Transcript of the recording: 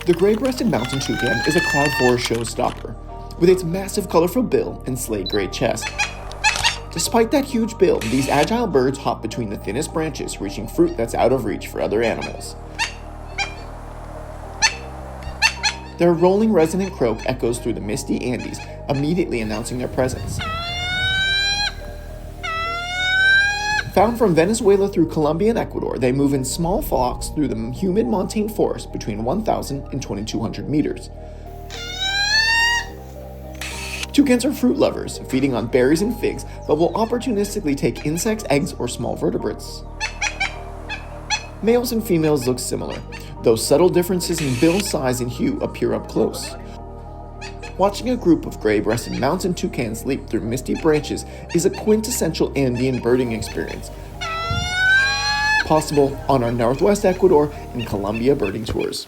The gray-breasted mountain toucan is a cloud forest showstopper, with its massive colorful bill and slate-gray chest. Despite that huge bill, these agile birds hop between the thinnest branches, reaching fruit that's out of reach for other animals. Their rolling resonant croak echoes through the misty Andes, immediately announcing their presence. Found from Venezuela through Colombia and Ecuador, they move in small flocks through the humid montane forest between 1,000 and 2,200 meters. Toucans are fruit lovers, feeding on berries and figs, but will opportunistically take insects, eggs, or small vertebrates. Males and females look similar, though subtle differences in bill size and hue appear up close. Watching a group of gray-breasted mountain toucans leap through misty branches is a quintessential Andean birding experience, possible on our Northwest Ecuador and Colombia birding tours.